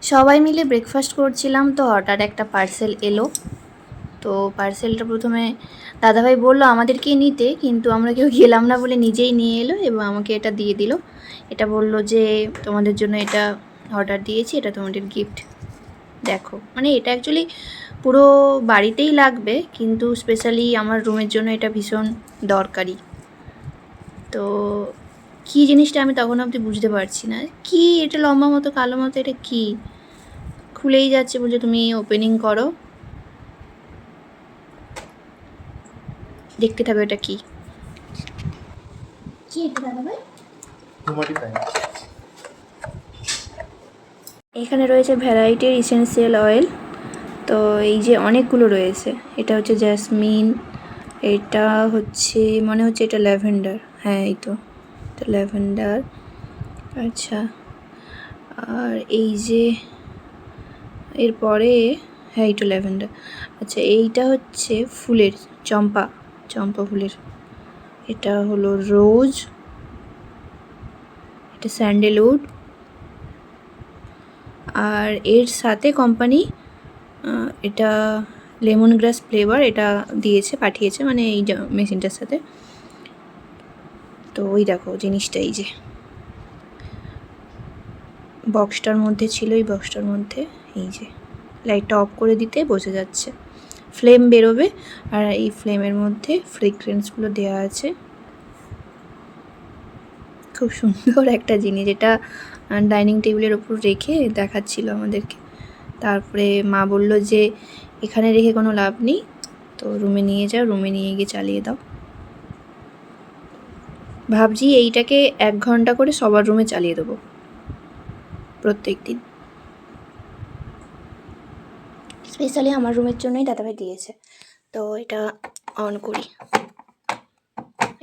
সবাই মিলে ব্রেকফাস্ট করছিলাম, তো হঠাৎ একটা পার্সেল এলো। তো পার্সেলটা প্রথমে দাদাভাই বললো আমাদেরকেই নিতে, কিন্তু আমরা কেউ গেলাম না বলে নিজেই নিয়ে এলো এবং আমাকে এটা দিয়ে দিল। এটা বললো যে তোমাদের জন্য এটা অর্ডার দিয়েছি, এটা তোমাদের গিফট। দেখো, মানে এটা অ্যাকচুয়ালি পুরো বাড়িতেই লাগবে, কিন্তু স্পেশালি আমার রুমের জন্য এটা ভীষণ দরকারি। তো কী জিনিসটা আমি তখন অবধি বুঝতে পারছি না। কি এটা লম্বা মতো কালো মতো, এটা কি খুলেই যাচ্ছে, বলছে তুমি ওপেনিং করো, দেখতে থাকো এটা কি। কি এটা দাদাভাই? এখানে রয়েছে ভ্যারাইটির ইসেনশিয়াল অয়েল। তো এই যে অনেকগুলো রয়েছে, এটা হচ্ছে জ্যাসমিন, এটা হচ্ছে মনে হচ্ছে এটা ল্যাভেন্ডার, হ্যাঁ এই তো এটা ল্যাভেন্ডার। আচ্ছা, আর এই যে এরপরে, হ্যাঁ এইটা ল্যাভেন্ডার। আচ্ছা, এইটা হচ্ছে ফুলের, চম্পা চম্পা ফুলের। এটা হলো রোজ, এটা স্যান্ডেলউড। আর এর সাথে কোম্পানি এটা লেমন গ্রাস ফ্লেভার এটা দিয়েছে, পাঠিয়েছে, মানে এই মেশিনটার সাথে। তো ওই দেখো জিনিসটা, এই যে বক্সটার মধ্যে ছিল, এই বক্সটার মধ্যে এই যে লাইটটা অফ করে দিতে বোঝা যাচ্ছে ফ্লেম বেরোবে, আর এই ফ্লেমের মধ্যে ফ্রেগরেন্সগুলো দেওয়া আছে। খুব সুন্দর একটা জিনিস, এটা ডাইনিং টেবিলের ওপর রেখে দেখাচ্ছিল আমাদেরকে। তারপরে মা বলল যে এখানে রেখে কোনো লাভ নেই, তো রুমে নিয়ে যাও, রুমে নিয়ে গিয়ে চালিয়ে দাও। ভাবছি এইটাকে 1 ঘন্টা করে সবার রুমে চালিয়ে দেবো প্রত্যেক দিন। স্পেশালি আমার রুমের জন্যই দাদাভাই দিয়েছে। তো এটা অন করি,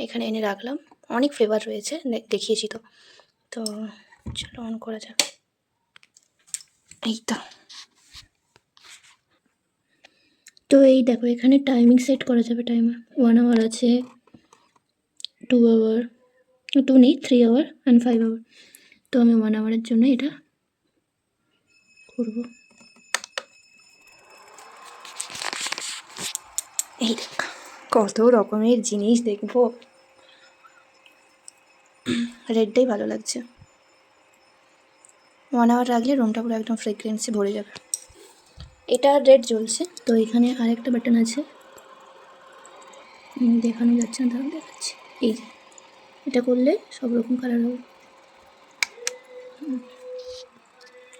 এখানে এনে রাখলাম। অনেক ফ্লেভার রয়েছে, দেখিয়েছি তো। তো চলো অন করা যাক। এই তো এই দেখো, এখানে টাইমিং সেট করা যাবে, টাইমার 1 আওয়ার আছে, 2 আওয়ার, 2 নেই, 3 আওয়ার অ্যান্ড 5 আওয়ার। তো আমি 1 আওয়ারের জন্য এটা করব। এই দেখো কত রকমের জিনিস দেখবো, রেডটাই ভালো লাগছে। 1 আওয়ার রাখলে রুমটা পুরো একদম ফ্রেগ্রেন্সে ভরে যাবে। এটা রেড জ্বলছে, তো এখানে আরেকটা বাটন আছে, দেখানো যাচ্ছে না, তাহলে দেখাচ্ছি। এই যে এটা করলে সব রকম কালার হবে।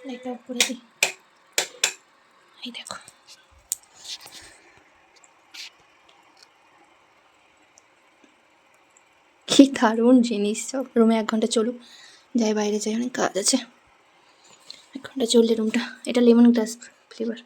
লাইট অফ করে দিই, এই দেখো কি দারুণ জিনিস। সব রুমে 1 ঘন্টা চলুক, যাই বাইরে যাই, অনেক কাজ আছে। 1 ঘন্টা চললে রুমটা, এটা লেমন গ্রাস ফ্লেভার।